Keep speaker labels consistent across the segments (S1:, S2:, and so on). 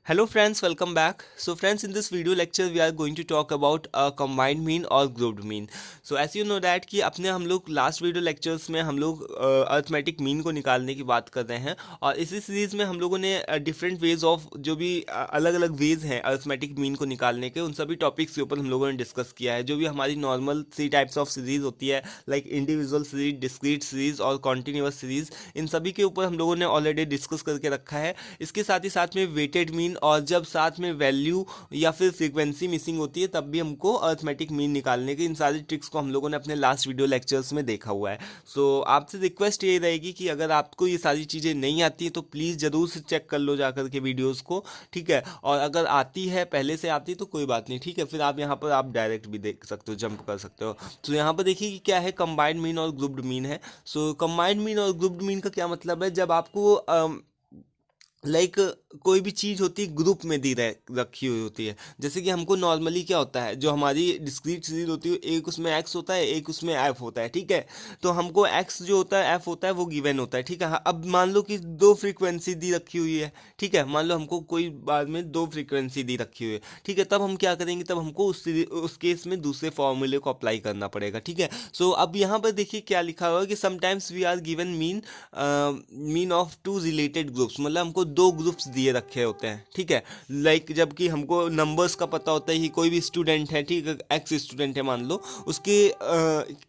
S1: Hello friends, welcome back. So friends, in this video lecture we are going to talk about a combined mean और grouped mean. So as you know that कि अपने हम लोग last video lectures में हम लोग arithmetic mean को निकालने की बात कर रहे हैं और इसी सीरीज में हम लोगों ने डिफरेंट वेज ऑफ जो भी अलग अलग वेज हैं अर्थमेटिक मीन को निकालने के उन सभी टॉपिक्स के ऊपर हम लोगों ने डिस्कस किया है। जो भी हमारी normal three types of series होती है like individual series, discrete series और कॉन्टिन्यूअस सीरीज, इन सभी के ऊपर हम लोगों ने ऑलरेडी डिस्कस करके रखा है। इसके साथ ही साथ में वेटेड मीन और जब साथ में वैल्यू या फिर फ्रीक्वेंसी मिसिंग होती है तब भी हमको अर्थमेटिक मीन निकालने की इन सारी ट्रिक्स को हम लोगों ने अपने लास्ट वीडियो लेक्चर्स में देखा हुआ है। सो आपसे रिक्वेस्ट ये रहेगी कि अगर आपको ये सारी चीज़ें नहीं आती हैं तो प्लीज़ ज़रूर से चेक कर लो जा के वीडियोज़ को, ठीक है। और अगर आती है, पहले से आती है तो कोई बात नहीं, ठीक है, फिर आप यहाँ पर आप डायरेक्ट भी देख सकते हो, जंप कर सकते हो। तो यहाँ पर देखिए कि क्या है, कंबाइंड मीन और ग्रुप्ड मीन है। सो कंबाइंड मीन और ग्रुप्ड मीन का क्या मतलब है, जब आपको लाइक कोई भी चीज़ होती है ग्रुप में दी रखी हुई होती है। जैसे कि हमको नॉर्मली क्या होता है, जो हमारी डिस्क्रीट सीरीज होती है एक उसमें एक्स होता है, एक उसमें एफ होता है, ठीक है। तो हमको एक्स जो होता है, एफ होता है, वो गिवन होता है, ठीक है। हाँ, अब मान लो कि दो फ्रीक्वेंसी दी रखी हुई है, ठीक है। मान लो हमको कोई बार में दो फ्रीक्वेंसी दी रखी हुई है, ठीक है। तब हम क्या करेंगे, तब हमको उस केस में दूसरे फॉर्मूले को अप्लाई करना पड़ेगा, ठीक है। सो अब यहाँ पर देखिए क्या लिखा हुआ है कि sometimes we are given mean of two related groups, मतलब हमको दो ग्रुप्स दिए रखे होते हैं, ठीक है। लाइक जबकि हमको नंबर्स का पता होता है कि कोई भी स्टूडेंट है, ठीक है, एक्स स्टूडेंट है मान लो, उसके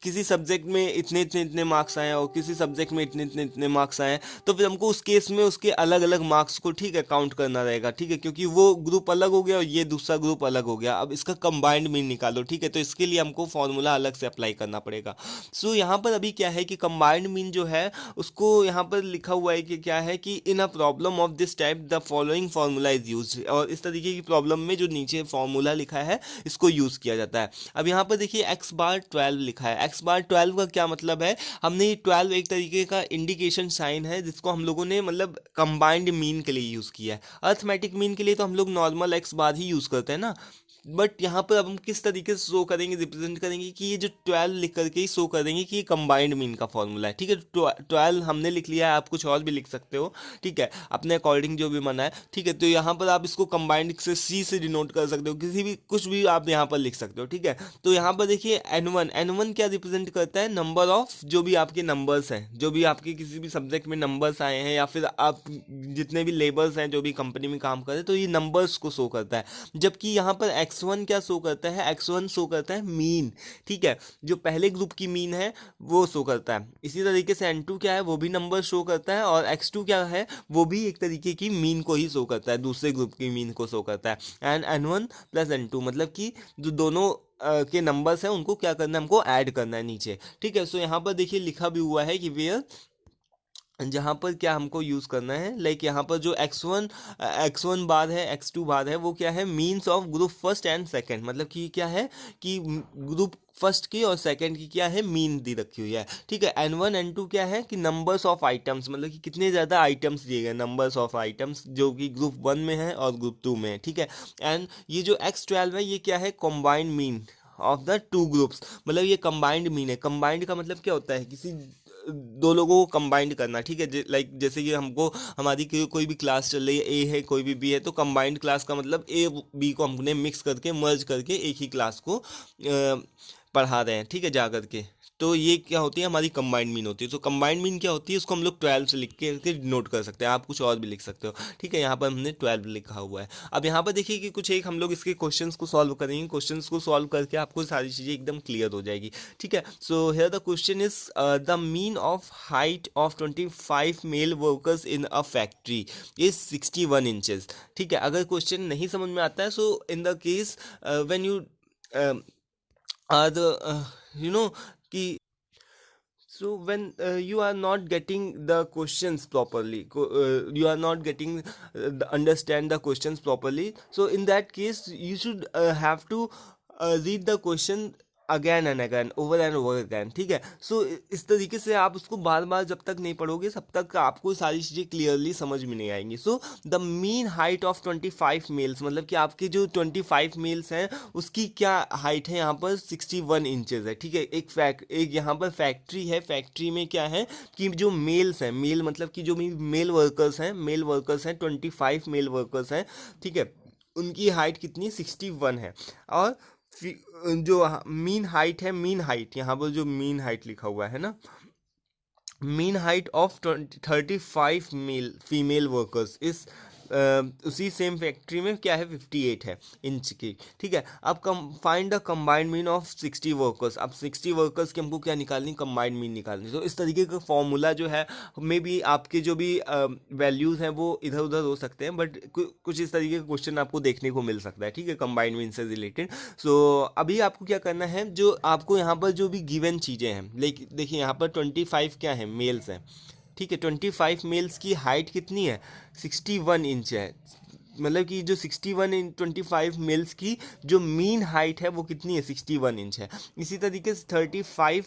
S1: किसी सब्जेक्ट में इतने इतने इतने मार्क्स आए और किसी सब्जेक्ट में इतने इतने इतने मार्क्स आए, तो फिर हमको उस केस में उसके अलग अलग मार्क्स को, ठीक है, काउंट करना रहेगा, ठीक है, क्योंकि वो ग्रुप अलग हो गया और ये दूसरा ग्रुप अलग हो गया। अब इसका कंबाइंड मीन निकालो, ठीक है, तो इसके लिए हमको फॉर्मूला अलग से अप्लाई करना पड़ेगा। सो यहाँ पर अभी क्या है कि कंबाइंड मीन जो है उसको यहाँ पर लिखा हुआ है कि क्या है कि in a problem of this type the following formula is use, और इस तरीके की प्रॉब्लम में जो नीचे फार्मूला लिखा है इसको यूज किया जाता है। अब यहाँ पर देखिए एक्स बार 12 लिखा है। एक्स बार 12 का क्या मतलब है, हमने ये 12 एक तरीके का इंडिकेशन साइन है जिसको हम लोगों ने मतलब कंबाइंड मीन के लिए यूज किया है। अर्थमेटिक मीन के लिए तो हम लोग नॉर्मल एक्स बार ही यूज करते हैं ना, बट यहाँ पर अब हम किस तरीके से शो करेंगे, रिप्रेजेंट करेंगे कि ये जो 12 लिख करके ही शो करेंगे कि ये कंबाइंड मीन का फॉर्मूला है, ठीक है। 12 हमने लिख लिया है, आप कुछ और भी लिख सकते हो, ठीक है, अपने अकॉर्डिंग जो भी मना है, ठीक है। तो यहाँ पर आप इसको कंबाइंड से सी से डिनोट कर सकते हो, किसी भी कुछ भी आप यहाँ पर लिख सकते हो, ठीक है। तो यहाँ पर देखिए एन वन क्या रिप्रेजेंट करता है, नंबर ऑफ जो भी आपके नंबर्स हैं, जो भी आपके किसी भी सब्जेक्ट में नंबर्स आए हैं या फिर आप जितने भी लेबर्स हैं जो भी कंपनी में काम कर रहे हैं, तो ये नंबर्स को शो करता है। जबकि यहाँ पर x1 क्या शो करता है, x1 शो करता है मीन, ठीक है, जो पहले ग्रुप की मीन है वो शो करता है। इसी तरीके से n2 क्या है, वो भी नंबर शो करता है, और x2 क्या है, वो भी एक तरीके की मीन को ही शो करता है, दूसरे ग्रुप की मीन को शो करता है। एंड n1 प्लस n2 मतलब कि जो दोनों के नंबर्स हैं उनको क्या करना है, हमको ऐड करना है नीचे, ठीक है। सो यहाँ पर देखिए लिखा भी हुआ है कि वेयर, जहाँ पर क्या हमको यूज़ करना है, लाइक यहाँ पर जो एक्स वन बार है, एक्स टू बार है, वो क्या है, means of group first and second, मतलब कि क्या है कि ग्रुप फर्स्ट की और सेकंड की क्या है, मीन दी रखी हुई है, ठीक है। n1 n2 क्या है कि नंबर्स ऑफ आइटम्स, मतलब कि कितने ज़्यादा आइटम्स दिए गए, नंबर्स ऑफ आइटम्स जो कि ग्रुप वन में है और ग्रुप टू में है, ठीक है। एंड ये जो x12 है ये क्या है, combined mean of the two groups, मतलब ये कंबाइंड मीन है। कंबाइंड का मतलब क्या होता है, किसी दो लोगों को कंबाइंड करना, ठीक है। लाइक जैसे कि हमको हमारी कोई भी क्लास चल रही है, ए है कोई भी बी है, तो कंबाइंड क्लास का मतलब ए बी को हमने मिक्स करके मर्ज करके एक ही क्लास को पढ़ा रहे हैं, ठीक है, जा करके। तो ये क्या होती है, हमारी कंबाइंड मीन होती है। तो कंबाइंड मीन क्या होती है, उसको हम लोग 12 से लिख के नोट कर सकते हैं, आप कुछ और भी लिख सकते हो, ठीक है। यहाँ पर हमने 12 लिखा हुआ है। अब यहाँ पर देखिए कि कुछ एक हम लोग इसके क्वेश्चंस को सॉल्व करेंगे, क्वेश्चंस को सॉल्व करके आपको सारी चीज़ें एकदम क्लियर हो जाएगी, ठीक है। So here the question is the mean of height of 25 male workers in a factory is 61 inches, ठीक है। अगर क्वेश्चन नहीं समझ में आता है, so in the case when you are the you know कि, so when you are not getting the questions properly, you are not getting understand the questions properly, so in that case you should have to read the question again and again, over and over again, ठीक है। सो इस तरीके से आप उसको बार बार जब तक नहीं पढ़ोगे तब तक आपको सारी चीज़ें क्लियरली समझ में नहीं आएंगी। So the mean height of 25 males, मतलब कि आपके जो 25 मेल्स हैं उसकी क्या हाइट है यहाँ पर 61 इंचेस है, ठीक है। एक यहाँ पर फैक्ट्री है, फैक्ट्री में क्या है कि जो मेल्स हैं, मेल मतलब कि जो भी मेल वर्कर्स हैं 25 मेल वर्कर्स हैं, ठीक है, उनकी हाइट कितनी 61 है। और जो मीन हाइट है, मीन हाइट यहाँ पर जो मीन हाइट लिखा हुआ है ना, mean height of 35 male female workers इस उसी सेम फैक्ट्री में क्या है 58 है इंच की, ठीक है। अब find the combined mean of 60 workers, अब 60 वर्कर्स की हमको क्या निकालनी, कंबाइंड मीन निकालनी। तो इस तरीके का फॉर्मूला जो है मे बी आपके जो भी वैल्यूज़ हैं वो इधर उधर हो सकते हैं, बट कुछ इस तरीके का क्वेश्चन आपको देखने को मिल सकता है, ठीक है, कंबाइंड मीन से रिलेटेड। सो अभी आपको क्या करना है, जो आपको यहाँ पर जो भी गिवन चीज़ें हैं, लेकिन देखिए यहाँ पर 25 क्या है, मेल्स हैं, ठीक है। 25 मेल्स की हाइट कितनी है 61 इंच है, मतलब कि जो 61 इन 25 मेल्स की जो मीन हाइट है वो कितनी है 61 इंच है। इसी तरीके से 35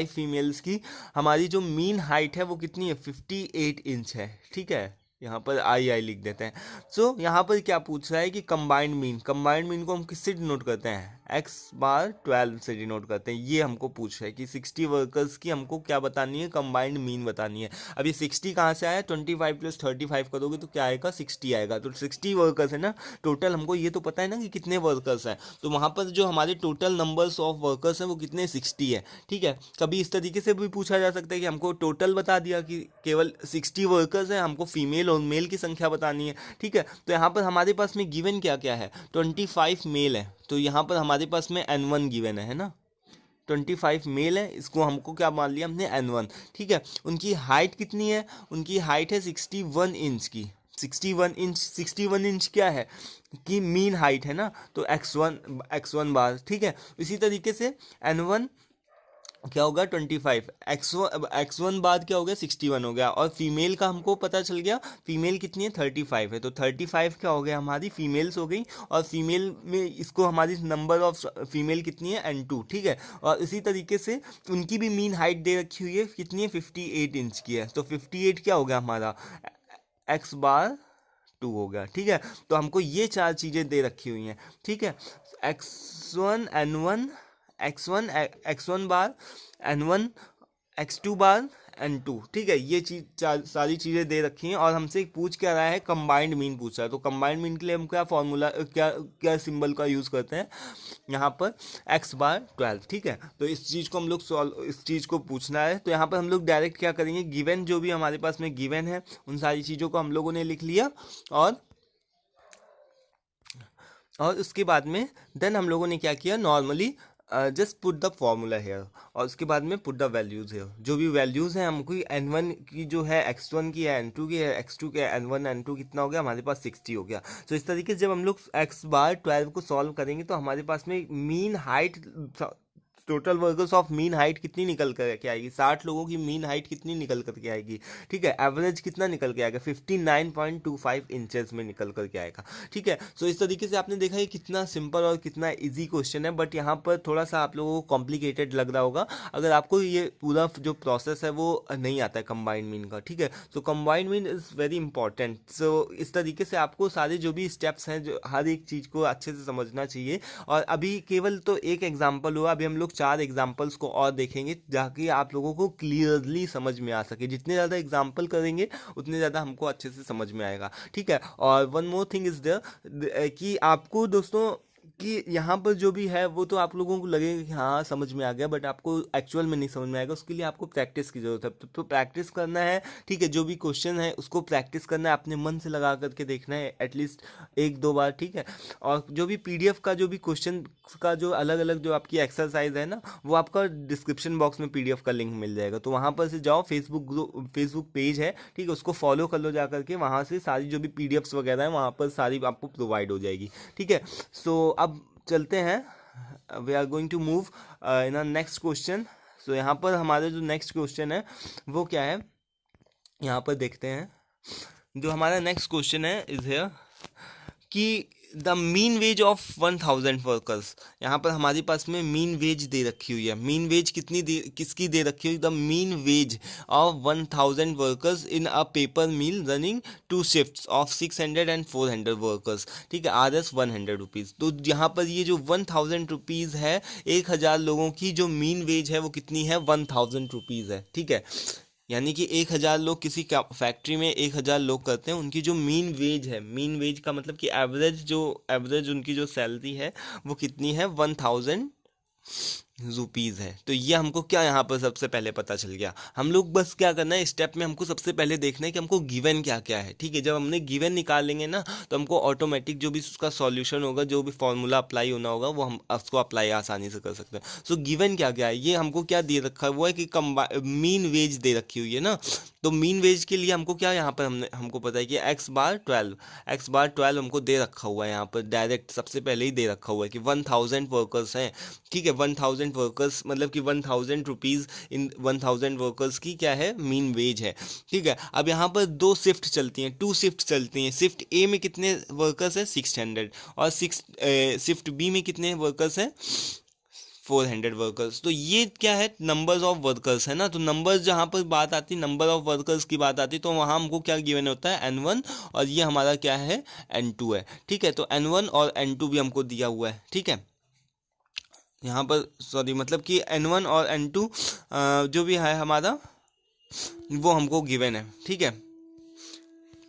S1: फीमेल्स की हमारी जो मीन हाइट है वो कितनी है 58 इंच है, ठीक है। यहाँ पर आई लिख देते हैं। सो यहाँ पर क्या पूछ रहा है कि कंबाइंड मीन को हम किससे डिनोट करते हैं, x/12 से डिनोट करते हैं। ये हमको पूछ रहा है कि 60 वर्कर्स की हमको क्या बतानी है, कंबाइंड मीन बतानी है। अब ये 60 कहाँ से आया, 25 + 35 करोगे तो क्या आएगा 60 आएगा। तो 60 वर्कर्स है ना टोटल, हमको ये तो पता है ना कि कितने वर्कर्स हैं, तो वहाँ पर जो हमारे टोटल नंबर्स ऑफ वर्कर्स हैं वो कितने 60 है, ठीक है। कभी इस तरीके से भी पूछा जा सकता है कि हमको टोटल बता दिया कि केवल 60 वर्कर्स हैं, हमको फीमेल और मेल की संख्या बतानी है, ठीक है। तो यहाँ पर हमारे पास में गिवन क्या क्या है, 25 मेल है, तो यहाँ पर हमारे पास में N1 गिवन है ना, 25 मेल है, इसको हमको क्या मान लिया हमने N1, ठीक है। उनकी हाइट कितनी है, उनकी हाइट है 61 इंच की, 61 इंच क्या है कि मीन हाइट है ना, तो x1 बार, ठीक है। इसी तरीके से N1 क्या होगा 25, x1 बाद क्या हो गया 61 हो गया, और फीमेल का हमको पता चल गया, फीमेल कितनी है 35 है, तो 35 क्या हो गया हमारी फीमेल्स हो गई, और फीमेल में इसको हमारी नंबर ऑफ फीमेल कितनी है N2, ठीक है। और इसी तरीके से उनकी भी मीन हाइट दे रखी हुई है, कितनी है 58 इंच की है, तो 58 क्या हो गया हमारा x/2 हो गया, ठीक है। तो हमको ये चार चीज़ें दे रखी हुई हैं, ठीक है, x1 N1 x1 बार, N1 x2 बार, N2, ठीक है। ये चीज सारी चीज़ें दे रखी हैं, और हमसे पूछ क्या रहा है, कंबाइंड मीन पूछ रहा है। तो कंबाइंड मीन के लिए हम क्या फॉर्मूला क्या सिंबल का यूज़ करते हैं यहाँ पर x/12, ठीक है। तो इस चीज़ को हम लोग इस चीज़ को पूछना है, तो यहाँ पर हम लोग डायरेक्ट क्या करेंगे, गिवन जो भी हमारे पास में गिवन है उन सारी चीज़ों को हम लोगों ने लिख लिया, और उसके बाद में देन हम लोगों ने क्या किया, normally just put the formula here, और उसके बाद में पुट द वैल्यूज़ हेयर, जो भी वैल्यूज़ हैं हमको N1 की जो है x1 की है, N2 की है, x2 के N1 N2 कितना हो गया हमारे पास 60 हो गया। तो इस तरीके से जब हम लोग x/12 को सॉल्व करेंगे तो हमारे पास में mean height, total workers of mean height कितनी निकल कर के आएगी, 60 लोगों की मीन हाइट कितनी निकल कर के आएगी, ठीक है। एवरेज कितना निकल के आएगा 59.25 इंचेस में निकल कर के आएगा, ठीक है। सो इस तरीके से आपने देखा ये कितना सिंपल और कितना इजी क्वेश्चन है, बट यहाँ पर थोड़ा सा आप लोगों को कॉम्प्लिकेटेड लग रहा होगा अगर आपको ये पूरा जो प्रोसेस है वो नहीं आता है कंबाइंड मीन का, ठीक है। So combined mean is very important. So इस तरीके से आपको सारे जो भी स्टेप्स हैं, जो हर एक चीज़ को अच्छे से समझना चाहिए। और अभी केवल तो एक एग्जाम्पल हुआ, अभी हम लोग 4 एग्जाम्पल्स को और देखेंगे ताकि आप लोगों को क्लियरली समझ में आ सके। जितने ज़्यादा एग्जाम्पल करेंगे उतने ज़्यादा हमको अच्छे से समझ में आएगा, ठीक है। और one more thing is there कि आपको दोस्तों कि यहाँ पर जो भी है वो तो आप लोगों को लगेगा कि हाँ समझ में आ गया, बट आपको एक्चुअल में नहीं समझ में आएगा। उसके लिए आपको प्रैक्टिस की ज़रूरत है, तो प्रैक्टिस करना है, ठीक है। जो भी क्वेश्चन है उसको प्रैक्टिस करना है, अपने मन से लगा करके देखना है एटलीस्ट 1-2 बार, ठीक है। और जो भी PDF का जो भी क्वेश्चन का जो अलग अलग जो आपकी एक्सरसाइज है ना, वो आपका डिस्क्रिप्शन बॉक्स में PDF का लिंक मिल जाएगा, तो वहाँ पर से जाओ, फेसबुक पेज है, ठीक है, उसको फॉलो कर लो जा करके, वहाँ से सारी जो भी PDFs वगैरह हैं वहाँ पर सारी आपको प्रोवाइड हो जाएगी, ठीक है। सो अब चलते हैं, we are going to move in a next question. So यहाँ पर हमारा जो नेक्स्ट क्वेश्चन है वो क्या है, यहाँ पर देखते हैं। जो हमारा नेक्स्ट क्वेश्चन है इज हियर कि the mean ways of 1000 workers, यहाँ पर हमारे पास में मीन वेज दे रखी हुई है। मीन वेज किसकी दे रखी हुई? The mean ways of 1000 workers in a paper mill running 2 shifts of 600 and 400 workers, ठीक है, RS 100 रुपीज़। तो यहाँ पर ये जो 1000 रुपीज़ है, 1000 लोगों की जो मीन वेज है वो कितनी है? 1000 रुपीज़ है, ठीक है। यानी कि 1000 लोग किसी फैक्ट्री में 1000 लोग करते हैं, उनकी जो मीन वेज है, मीन वेज का मतलब कि एवरेज उनकी जो सैलरी है वो कितनी है? 1000 रुपीज़ है। तो ये हमको क्या यहाँ पर सबसे पहले पता चल गया। हम लोग बस क्या करना है, स्टेप में हमको सबसे पहले देखना है कि हमको गिवन क्या क्या है, ठीक है। जब हमने गिवन निकाल लेंगे ना, तो हमको ऑटोमेटिक जो भी उसका सॉल्यूशन होगा, जो भी फॉर्मूला अप्लाई होना होगा, वो हम उसको अप्लाई आसानी से कर सकते हैं। सो गिवन क्या क्या है, ये हमको क्या दे रखा है, वो है कि मीन वेज दे रखी हुई है ना। तो मीन वेज के लिए हमको क्या यहाँ पर हमको पता है कि x/12 हमको दे रखा हुआ है यहाँ पर, डायरेक्ट सबसे पहले ही दे रखा हुआ है कि 1000 वर्कर्स हैं, ठीक है। 1000 वर्कर्स मतलब कि 1000 रुपीज़ इन 1000 वर्कर्स की क्या है? मीन वेज है, ठीक है। अब यहाँ पर 2 शिफ्ट चलती हैं, 2 शिफ्ट चलती हैं। शिफ्ट ए में कितने वर्कर्स हैं? 600। और शिफ्ट बी में कितने वर्कर्स हैं? 400 वर्कर्स। तो ये क्या है? नंबर्स ऑफ वर्कर्स है ना। तो नंबर्स जहाँ पर बात आती, नंबर ऑफ वर्कर्स की बात आती, तो वहाँ हमको क्या गिवन होता है? N1, और ये हमारा क्या है? N2 है, ठीक है। तो N1 और N2 भी हमको दिया हुआ है, ठीक है। यहाँ पर सॉरी, मतलब कि N1 और N2 जो भी है हमारा, वो हमको गिवन है, ठीक है।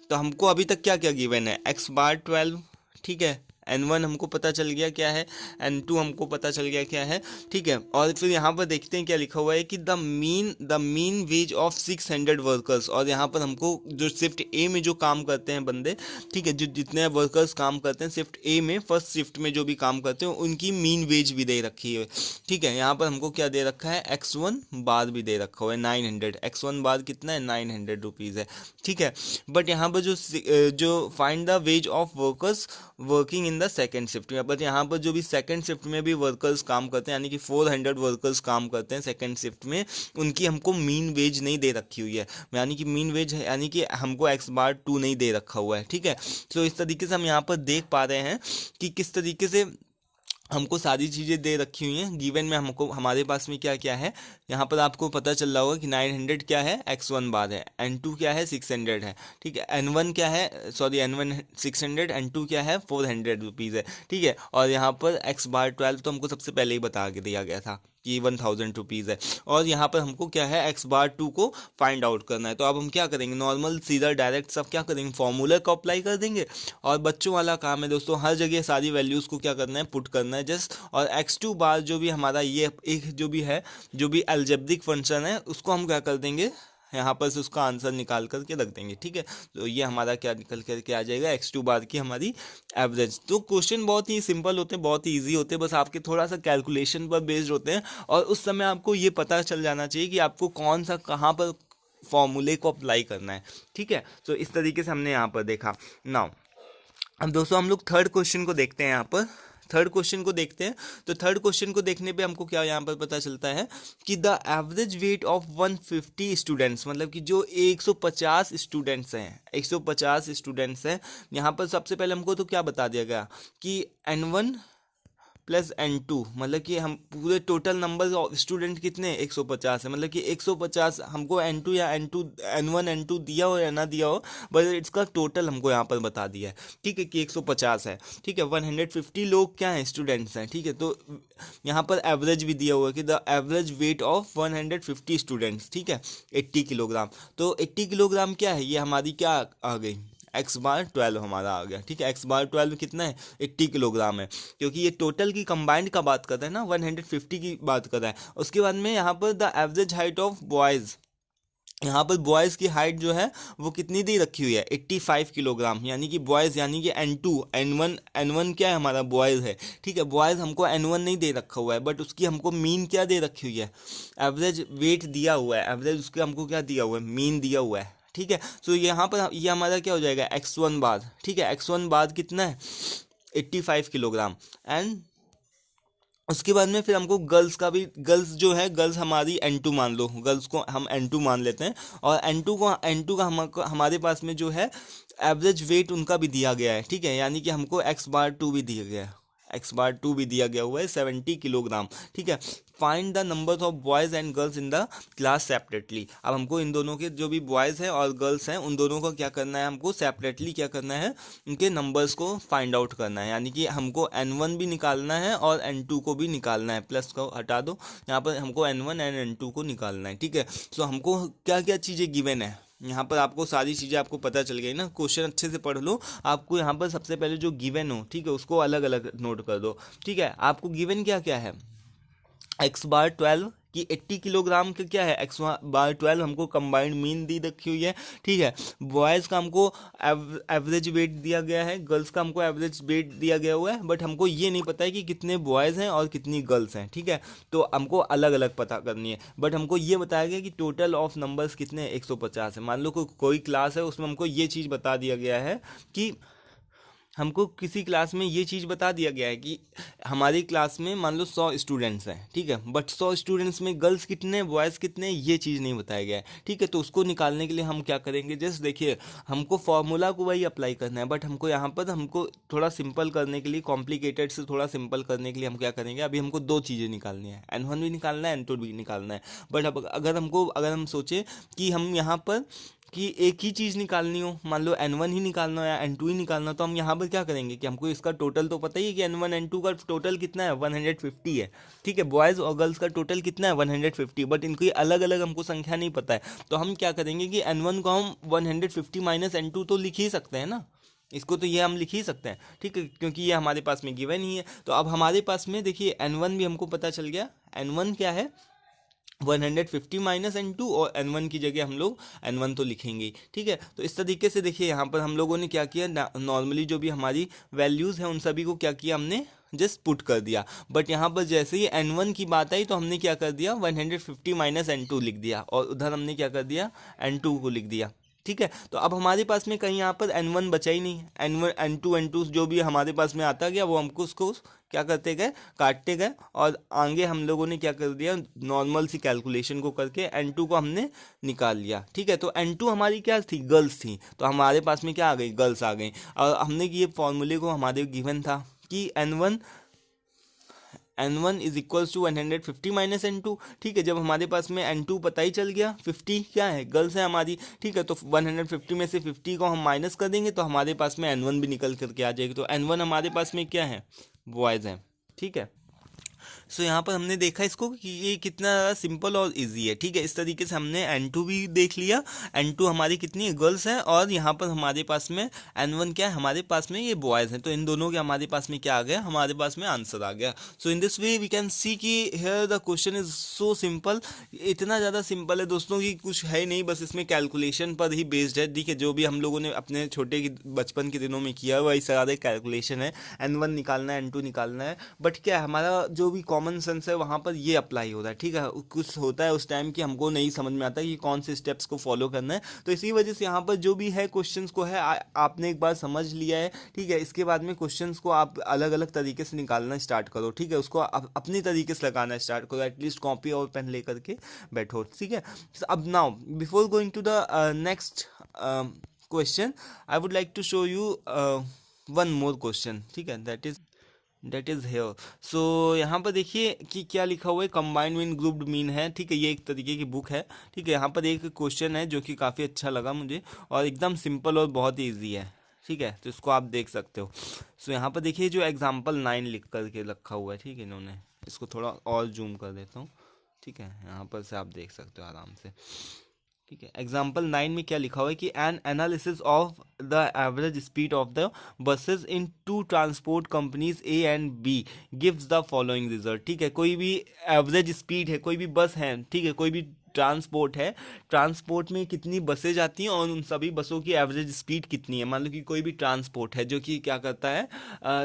S1: तो हमको अभी तक क्या क्या गिवन है? x/12, ठीक है। N1 हमको पता चल गया क्या है, N2 हमको पता चल गया क्या है, ठीक है। और फिर यहाँ पर देखते हैं क्या लिखा हुआ है कि the mean ways of 600 workers. और यहाँ पर हमको जो शिफ्ट ए में जो काम करते हैं बंदे, ठीक है, जो जितने वर्कर्स काम करते हैं शिफ्ट ए में, फर्स्ट शिफ्ट में जो भी काम करते हैं, उनकी मीन वेज भी दे रखी है, ठीक है। यहाँ पर हमको क्या दे रखा है? x1 बार भी दे रखा हुआ है 900। x1 बार कितना है? 900 रुपीज़ है, ठीक है। बट यहाँ पर जो find the ways of workers working in the second shift में, बट यहाँ पर जो भी सेकेंड शिफ्ट में भी वर्कर्स काम करते हैं, यानी कि 400 वर्कर्स काम करते हैं सेकेंड शिफ्ट में, उनकी हमको मीन वेज नहीं दे रखी हुई है। यानी कि मीन वेज है, यानी कि हमको x/2 नहीं दे रखा हुआ है, ठीक है। तो इस तरीके से हम यहाँ पर देख पा रहे हैं कि किस तरीके से हमको सारी चीज़ें दे रखी हुई हैं गिवन में। हमको हमारे पास में क्या क्या है, यहाँ पर आपको पता चल रहा होगा कि 900 क्या है? x1 बार है। N2 क्या है? 600 है, ठीक है। N1 क्या है? सॉरी, N1 600, N2 क्या है? 400 रुपीज़ है, ठीक है। और यहाँ पर x/12 तो हमको सबसे पहले ही बता के दिया गया था कि 1000 रुपीज़ है। और यहाँ पर हमको क्या है? x/2 को फाइंड आउट करना है। तो अब हम क्या करेंगे? नॉर्मल सीधा डायरेक्ट सब क्या करेंगे? फॉर्मूला को अप्लाई कर देंगे। और बच्चों वाला काम है दोस्तों, हर जगह सारी वैल्यूज़ को क्या करना है? पुट करना है जस्ट। और x2 बार जो भी हमारा ये एक जो भी है, जो भी अलजेब्रिक फंक्शन है, उसको हम क्या कर देंगे? यहाँ पर से उसका आंसर निकाल करके रख देंगे, ठीक है। तो ये हमारा क्या निकल करके आ जाएगा? x2 बार की हमारी एवरेज। तो क्वेश्चन बहुत ही सिंपल होते हैं, बहुत ही इजी होते हैं, बस आपके थोड़ा सा कैलकुलेशन पर बेस्ड होते हैं। और उस समय आपको ये पता चल जाना चाहिए कि आपको कौन सा कहाँ पर फॉर्मूले को अप्लाई करना है, ठीक है। तो इस तरीके से हमने यहाँ पर देखा। नाउ अब दोस्तों हम लोग थर्ड क्वेश्चन को देखते हैं। यहाँ पर थर्ड क्वेश्चन को देखते हैं। तो थर्ड क्वेश्चन को देखने पे हमको क्या यहाँ पर पता चलता है कि the average weight of 150 students, मतलब कि जो 150 स्टूडेंट्स हैं, 150 स्टूडेंट्स हैं, यहाँ पर सबसे पहले हमको तो क्या बता दिया गया कि N1 प्लस N2, मतलब कि हम पूरे टोटल नंबर ऑफ स्टूडेंट कितने? 150 है। मतलब कि 150 हमको N2 या N1 N2 दिया हो या ना दिया हो, बस इसका टोटल हमको यहाँ पर बता दिया है, ठीक है, कि 150 है, ठीक है। 150 लोग क्या हैं? स्टूडेंट्स हैं, ठीक है। तो यहाँ पर एवरेज भी दिया हुआ है कि the average weight of 150 students, ठीक है, 80 किलोग्राम। तो 80 किलोग्राम क्या है? ये हमारी क्या आ गई? x/12 हमारा आ गया, ठीक है। x/12 कितना है? 80 किलोग्राम है, क्योंकि ये टोटल की कंबाइंड का बात कर रहा है ना, 150 की बात कर रहा है। उसके बाद में यहाँ पर the average height of boys, यहाँ पर बॉयज़ की हाइट जो है वो कितनी दी रखी हुई है? 85 किलोग्राम। यानी कि बॉयज़, यानी कि N2 N1 क्या है हमारा? बॉयज़ है, ठीक है। बॉयज़ हमको N1 नहीं दे रखा हुआ है, बट उसकी हमको मीन क्या दे रखी हुई है? एवरेज वेट दिया हुआ है, एवरेज उसका हमको क्या दिया हुआ है? मीन दिया हुआ है, ठीक है। तो यहाँ पर ये हमारा क्या हो जाएगा? x1 बार, ठीक है। x1 बार कितना है? 85 किलोग्राम। एंड उसके बाद में फिर हमको गर्ल्स का भी, गर्ल्स जो है, गर्ल्स हमारी N2 मान लो, गर्ल्स को हम N2 मान लेते हैं। और N2 का हमारे पास में जो है एवरेज वेट उनका भी दिया गया है, ठीक है, यानी कि हमको X/2 भी दिया गया है, X/2 भी दिया गया हुआ है 70 किलोग्राम, ठीक है। Find the number of boys and girls in the class separately. अब हमको इन दोनों के जो भी बॉयज़ हैं और गर्ल्स हैं उन दोनों को क्या करना है, हमको सेपरेटली क्या करना है, उनके नंबर्स को फाइंड आउट करना है, यानी कि हमको N1 भी निकालना है और N2 को भी निकालना है। प्लस को हटा दो, यहाँ पर हमको N1 एंड N2 को निकालना है, ठीक है। सो हमको क्या क्या चीज़ें गिवन है, यहाँ पर आपको सारी चीज़ें आपको पता चल गई ना, क्वेश्चन अच्छे से पढ़ लो। आपको यहाँ पर सबसे पहले जो गिवन हो, ठीक है, उसको अलग अलग नोट कर दो, ठीक है। आपको गिवन क्या क्या है, X/12 की 80 किलोग्राम का क्या है, X/12 हमको कंबाइंड मीन दी रखी हुई है, ठीक है। बॉयज़ का हमको एवरेज वेट दिया गया है, गर्ल्स का हमको एवरेज वेट दिया गया हुआ है, बट हमको ये नहीं पता है कि कितने बॉयज़ हैं और कितनी गर्ल्स हैं, ठीक है। तो हमको अलग अलग पता करनी है, बट हमको ये बताया गया कि टोटल ऑफ नंबर्स कितने 150 है। मान लो कोई क्लास है, उसमें हमको ये चीज़ बता दिया गया है कि हमको किसी क्लास में ये चीज़ बता दिया गया है कि हमारी क्लास में मान लो 100 स्टूडेंट्स हैं, ठीक है, बट 100 स्टूडेंट्स में गर्ल्स कितने बॉयज़ कितने ये चीज़ नहीं बताया गया है, ठीक है। तो उसको निकालने के लिए हम क्या करेंगे, जस्ट देखिए, हमको फॉर्मूला को वही अप्लाई करना है, बट हमको यहाँ पर हमको थोड़ा सिंपल करने के लिए, कॉम्प्लिकेटेड से थोड़ा सिंपल करने के लिए हम क्या करेंगे, अभी हमको दो चीज़ें निकालनी है, N1 भी निकालना है, N2 भी निकालना है। बट अब अगर हम सोचें कि हम यहाँ पर कि एक ही चीज़ निकालनी हो, मान लो N1 ही निकालना हो या N2 ही निकालना हो, तो हम यहाँ पर क्या करेंगे कि हमको इसका टोटल तो पता ही है कि N1 N2 का टोटल कितना है, 150 है, ठीक है। बॉयज़ और गर्ल्स का टोटल कितना है, 150, बट इनकी अलग अलग हमको संख्या नहीं पता है। तो हम क्या करेंगे कि N1 को हम 150 माइनस N2 तो लिख ही सकते हैं ना, इसको तो ये हम लिख ही सकते हैं, ठीक है, क्योंकि ये हमारे पास में गिवन ही है। तो अब हमारे पास में देखिए N1 भी हमको पता चल गया, N1 क्या है, 150 माइनस N2, और N1 की जगह हम लोग N1 तो लिखेंगे ही, ठीक है। तो इस तरीके से देखिए यहाँ पर हम लोगों ने क्या किया, नॉर्मली जो भी हमारी वैल्यूज़ हैं उन सभी को क्या किया, हमने जस्ट पुट कर दिया। बट यहाँ पर जैसे ही N1 की बात आई तो हमने क्या कर दिया, 150 माइनस N2 लिख दिया, और उधर हमने क्या कर दिया, N2 को लिख दिया, ठीक है। तो अब हमारे पास में कहीं यहाँ पर N1 बचा ही नहीं, N1 N2 जो भी हमारे पास में आता गया वो हमको उसको क्या करते गए, काटते गए, और आगे हम लोगों ने क्या कर दिया, नॉर्मल सी कैलकुलेशन को करके N2 को हमने निकाल लिया, ठीक है। तो N2 हमारी क्या थी, गर्ल्स थी, तो हमारे पास में क्या आ गई, गर्ल्स आ गई। और हमने ये फॉर्मूले को हमारे गिवन था कि N1 is equals to 150 minus N2, ठीक है। जब हमारे पास में N2 पता ही चल गया, 50 क्या है, गर्ल्स है हमारी, ठीक है, तो 150 में से 50 को हम माइनस कर देंगे तो हमारे पास में N1 भी निकल करके आ जाएगी। तो N1 हमारे पास में क्या है, बॉयज़ हैं, ठीक है। सो यहाँ पर हमने देखा इसको कि ये कितना ज़्यादा सिंपल और इजी है, ठीक है। इस तरीके से हमने N2 भी देख लिया, N2 हमारी कितनी गर्ल्स हैं, और यहाँ पर हमारे पास में N1 क्या है, हमारे पास में ये बॉयज़ हैं। तो इन दोनों के हमारे पास में क्या आ गया, हमारे पास में आंसर आ गया। So in this way we can see कि here the question is so simple, इतना ज़्यादा सिंपल है दोस्तों कि कुछ है नहीं, बस इसमें कैलकुलेशन पर ही बेस्ड है, ठीक है। जो भी हम लोगों ने अपने छोटे बचपन के दिनों में किया वही सारे कैलकुलेशन है, N1 निकालना है, N2 निकालना है, बट क्या है, हमारा जो भी कॉमन सेंस है वहाँ पर ये अप्लाई होता है, ठीक है। कुछ होता है उस टाइम कि हमको नहीं समझ में आता कि कौन से स्टेप्स को फॉलो करना है, तो इसी वजह से यहाँ पर जो भी है क्वेश्चंस को है आपने एक बार समझ लिया है, ठीक है। इसके बाद में क्वेश्चंस को आप अलग अलग तरीके से निकालना स्टार्ट करो, ठीक है, उसको अपनी तरीके से लगाना स्टार्ट करो, एटलीस्ट कॉपी और पेन लेकर के बैठो, ठीक है। अब now before going to the next question, I would like to show you one more question, ठीक है, दैट इज हेयर। सो यहाँ पर देखिए कि क्या लिखा हुआ है, कंबाइंड मीन ग्रुप्ड मीन है, ठीक है, ये एक तरीके की बुक है, ठीक है। यहाँ पर एक क्वेश्चन है जो कि काफ़ी अच्छा लगा मुझे, और एकदम सिंपल और बहुत ही ईजी है, ठीक है, तो इसको आप देख सकते हो। सो यहाँ पर देखिए जो एग्जाम्पल 9 लिख करके रखा हुआ है, ठीक है, इन्होंने इसको थोड़ा और जूम कर देता हूँ, ठीक है, यहाँ पर से आप देख सकते हो आराम से, ठीक है। एग्जाम्पल 9 में क्या लिखा हुआ है कि an analysis of the average speed of the buses in two transport companies A and B gives the following result, ठीक है। कोई भी एवरेज स्पीड है, कोई भी बस है, ठीक है, कोई भी ट्रांसपोर्ट है, ट्रांसपोर्ट में कितनी बसें जाती हैं और उन सभी बसों की एवरेज स्पीड कितनी है। मान लो कि कोई भी ट्रांसपोर्ट है जो कि क्या करता है,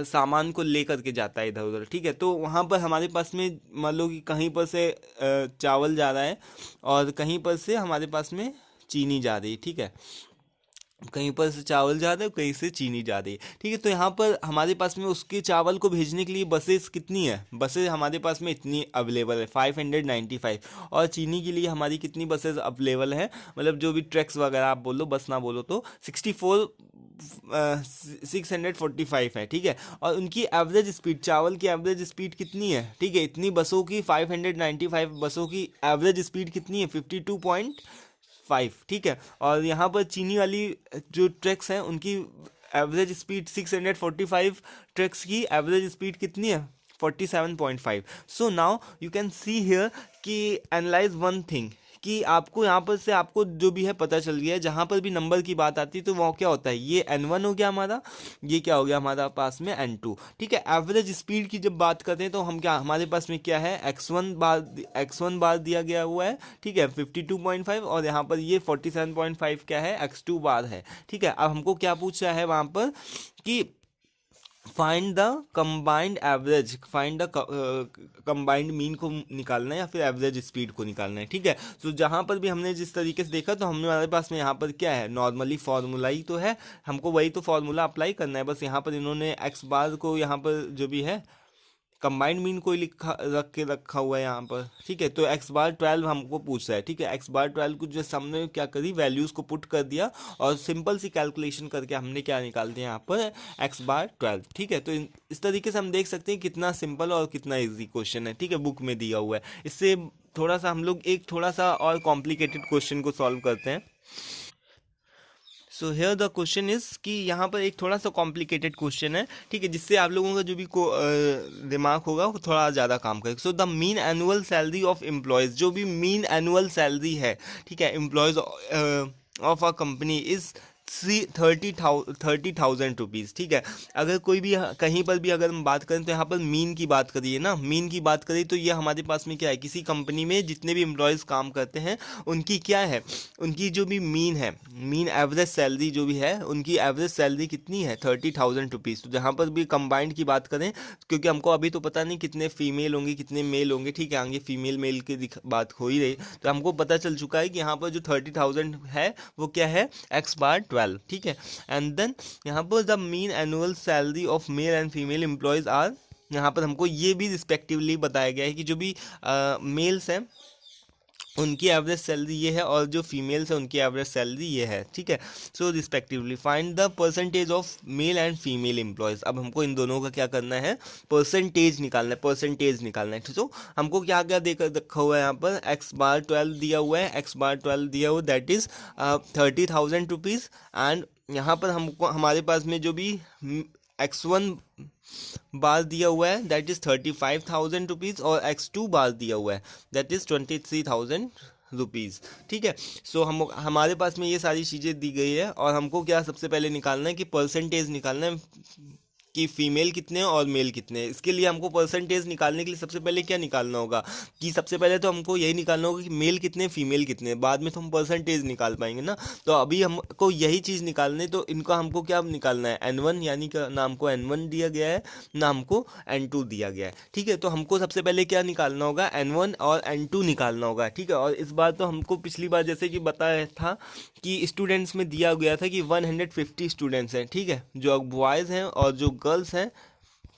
S1: सामान को लेकर के जाता है इधर उधर, ठीक है। तो वहाँ पर हमारे पास में मान लो कि कहीं पर से चावल जा रहा है और कहीं पर से हमारे पास में चीनी जा रही है, ठीक है। कहीं पर से चावल ज़्यादा है, कहीं से चीनी ज़्यादा है, ठीक है। तो यहाँ पर हमारे पास में उसके चावल को भेजने के लिए बसेस कितनी है, बसेस हमारे पास में इतनी अवेलेबल है 595। और चीनी के लिए हमारी कितनी बसेस अवेलेबल है, मतलब जो भी ट्रक्स वगैरह आप बोलो, बस ना बोलो तो 64 645 है, ठीक है। और उनकी एवरेज स्पीड, चावल की एवरेज स्पीड कितनी है, ठीक है, इतनी बसों की 595 बसों की एवरेज स्पीड कितनी है, 52.5, ठीक है। और यहाँ पर चीनी वाली जो ट्रक्स हैं उनकी एवरेज स्पीड 645, ट्रक्स की एवरेज स्पीड कितनी है, 47.5। So now you can see here कि एनालाइज वन थिंग, कि आपको यहाँ पर से आपको जो भी है पता चल गया है, जहाँ पर भी नंबर की बात आती है तो वो क्या होता है, ये N1 हो गया हमारा, ये क्या हो गया हमारा पास में N2, ठीक है। एवरेज स्पीड की जब बात करते हैं तो हम क्या, हमारे पास में क्या है, x1 बार दिया गया हुआ है, ठीक है, 52.5, और यहाँ पर ये 47.5 क्या है, x2 बार है, ठीक है। अब हमको क्या पूछ रहा है वहाँ पर कि find the combined average, find the combined mean को निकालना है या फिर एवरेज स्पीड को निकालना है, ठीक है। तो जहाँ पर भी हमने जिस तरीके से देखा, तो हमने हमारे पास में यहाँ पर क्या है, नॉर्मली फार्मूला ही तो है, हमको वही तो फार्मूला अप्लाई करना है, बस यहाँ पर इन्होंने एक्स बार को यहाँ पर जो भी है कंबाइंड मीन कोई लिखा रखा हुआ है यहाँ पर, ठीक है। तो x/12 हमको पूछ रहा है, ठीक है। x/12 को जो हमने क्या करी, वैल्यूज़ को पुट कर दिया और सिंपल सी कैलकुलेशन करके हमने क्या निकाल दिया यहाँ पर, x/12, ठीक है। तो इस तरीके से हम देख सकते हैं कितना सिंपल और कितना इजी क्वेश्चन है, ठीक है, बुक में दिया हुआ है। इससे थोड़ा सा हम लोग एक थोड़ा सा और कॉम्प्लिकेटेड क्वेश्चन को सॉल्व करते हैं। So here the question is कि यहाँ पर एक थोड़ा सा कॉम्प्लिकेटेड क्वेश्चन है, ठीक है, जिससे आप लोगों का जो भी दिमाग होगा वो थोड़ा ज़्यादा काम करेगा। सो the mean annual salary of employees, जो भी मीन एनुअल सैलरी है, ठीक है, employees of a company is 30,000 rupees, ठीक है। अगर कोई भी कहीं पर भी अगर हम बात करें तो यहाँ पर मीन की बात करिए ना, मीन की बात करिए तो ये हमारे पास में क्या है, किसी कंपनी में जितने भी एम्प्लॉयज़ काम करते हैं उनकी क्या है, उनकी जो भी मीन है, मीन एवरेज सैलरी जो भी है, उनकी एवरेज सैलरी कितनी है, 30,000 रुपीज़। तो जहाँ पर भी कंबाइंड की बात करें, क्योंकि हमको अभी तो पता नहीं कितने फीमेल होंगे कितने मेल होंगे, ठीक है, आगे फीमेल मेल की बात हो ही रही, तो हमको पता चल चुका है कि यहाँ पर जो 30,000 है वो क्या है, x/12, ठीक है। एंड देन यहाँ पर the mean annual salary of male and female employees are, यहाँ पर हमको ये भी रिस्पेक्टिवली बताया गया है कि जो भी मेल्स हैं उनकी एवरेज सैलरी ये है और जो फीमेल्स है उनकी एवरेज सैलरी ये है, ठीक है। So respectively find the percentage of male and female employees. अब हमको इन दोनों का क्या करना है, परसेंटेज निकालना है, परसेंटेज निकालना है, ठीक। तो हमको क्या क्या देकर रखा हुआ है यहाँ पर, x/12 दिया हुआ है, x/12 दिया हुआ दैट इज़ 30,000 रुपीज़। एंड यहाँ पर हमको हमारे पास में जो भी x1 बार दिया हुआ है दैट इज़ 35,000 रुपीज़ और x2 बार दिया हुआ है दैट इज़ 23,000 रुपीज़, ठीक है। सो हम हमारे पास में ये सारी चीज़ें दी गई है और हमको क्या सबसे पहले निकालना है कि परसेंटेज निकालना है कि फीमेल कितने हैं और मेल कितने हैं। इसके लिए हमको परसेंटेज निकालने के लिए सबसे पहले क्या निकालना होगा, कि सबसे पहले तो हमको यही निकालना होगा कि मेल कितने फीमेल कितने, बाद में तो हम परसेंटेज निकाल पाएंगे ना। तो अभी हमको यही चीज़ निकालने, तो इनका हमको क्या निकालना है, N1, यानी कि ना हमको N1 दिया गया है ना हमको N2 दिया गया है, ठीक है। तो हमको सबसे पहले क्या निकालना होगा, N1 और N2 निकालना होगा, ठीक है। और इस बार तो हमको पिछली बार जैसे कि बताया था कि स्टूडेंट्स में दिया गया था कि 150 स्टूडेंट्स हैं, ठीक है, जो बॉयज़ हैं और जो गर्ल्स हैं,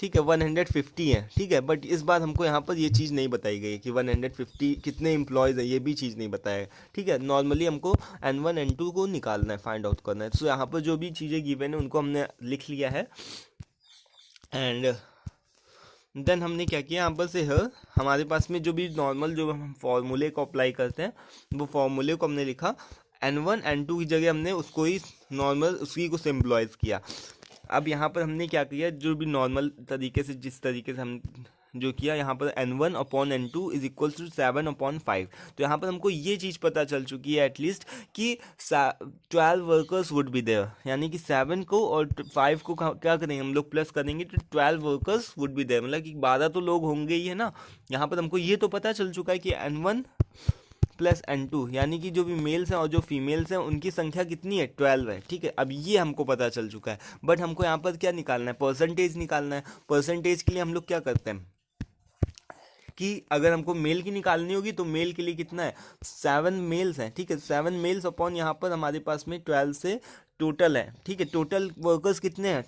S1: ठीक है, 150 हैं, ठीक है। बट इस बार हमको यहाँ पर ये चीज़ नहीं बताई गई है कि 150 कितने एम्प्लॉयज़ हैं, ये भी चीज़ नहीं बताया है, ठीक है। नॉर्मली हमको N1 N2 को निकालना है, फाइंड आउट करना है। तो यहाँ पर जो भी चीज़ें गिवन है उनको हमने लिख लिया है। एंड देन हमने क्या किया, यहाँ पर से है हमारे पास में जो भी नॉर्मल जो हम फॉर्मूले को अप्लाई करते हैं वो फॉर्मूले को हमने लिखा, N1 N2 की जगह हमने उसको ही नॉर्मल उसी को सिम्बलाइज किया। अब यहाँ पर हमने क्या किया, जो भी नॉर्मल तरीके से जिस तरीके से हम जो किया, यहाँ पर N1/N2 इज इक्वल टू 7/5। तो यहाँ पर हमको ये चीज़ पता चल चुकी है एटलीस्ट कि 12 वर्कर्स वुड बी देयर, यानी कि 7 को और 5 को क्या करेंगे हम लोग, प्लस करेंगे तो 12 वर्कर्स वुड बी देयर, मतलब कि 12 तो लोग होंगे ही है ना। यहाँ पर हमको ये तो पता चल चुका है कि N1 प्लस N2, यानी कि जो भी मेल्स हैं और जो फीमेल्स हैं उनकी संख्या कितनी है, 12 है, ठीक है। अब ये हमको पता चल चुका है, बट हमको यहाँ पर क्या निकालना है, परसेंटेज निकालना है। परसेंटेज के लिए हम लोग क्या करते हैं कि अगर हमको मेल की निकालनी होगी तो मेल के लिए कितना है, 7 मेल्स हैं, ठीक है। 7 मेल्स अपॉन यहाँ पर हमारे पास में 12 से टोटल है, ठीक है, टोटल वर्कर्स कितने हैं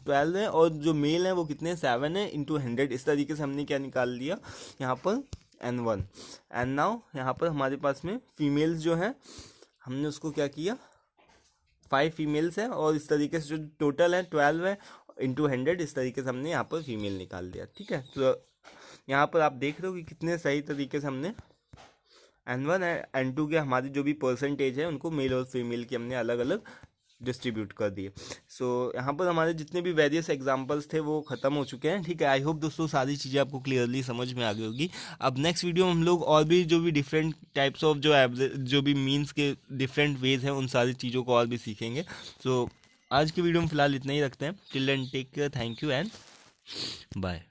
S1: 12 है, और जो मेल है वो कितने हैं 7 है, इंटू 100। इस तरीके से हमने क्या निकाल लिया यहाँ पर N1। एंड नाउ यहाँ पर हमारे पास में फीमेल्स जो है, हमने उसको क्या किया 5 फीमेल्स है, और इस तरीके से जो टोटल है 12 है इंटू 100, इस तरीके से हमने यहाँ पर फीमेल निकाल दिया। ठीक है, तो यहाँ पर आप देख रहे हो कि कितने सही तरीके से हमने N1 एंड N2 के हमारी जो भी परसेंटेज है उनको मेल और फीमेल की हमने अलग अलग डिस्ट्रीब्यूट कर दिए। सो यहाँ पर हमारे जितने भी वेरियस एग्जांपल्स थे वो ख़त्म हो चुके हैं। ठीक है, आई होप दोस्तों सारी चीज़ें आपको क्लियरली समझ में आ गई होगी। अब नेक्स्ट वीडियो में हम लोग और भी जो भी डिफरेंट टाइप्स ऑफ जो एवरेज जो भी मीन्स के डिफरेंट वेज हैं उन सारी चीज़ों को और भी सीखेंगे। सो आज की वीडियो में फ़िलहाल इतना ही रखते हैं। Till then take care, thank you and bye.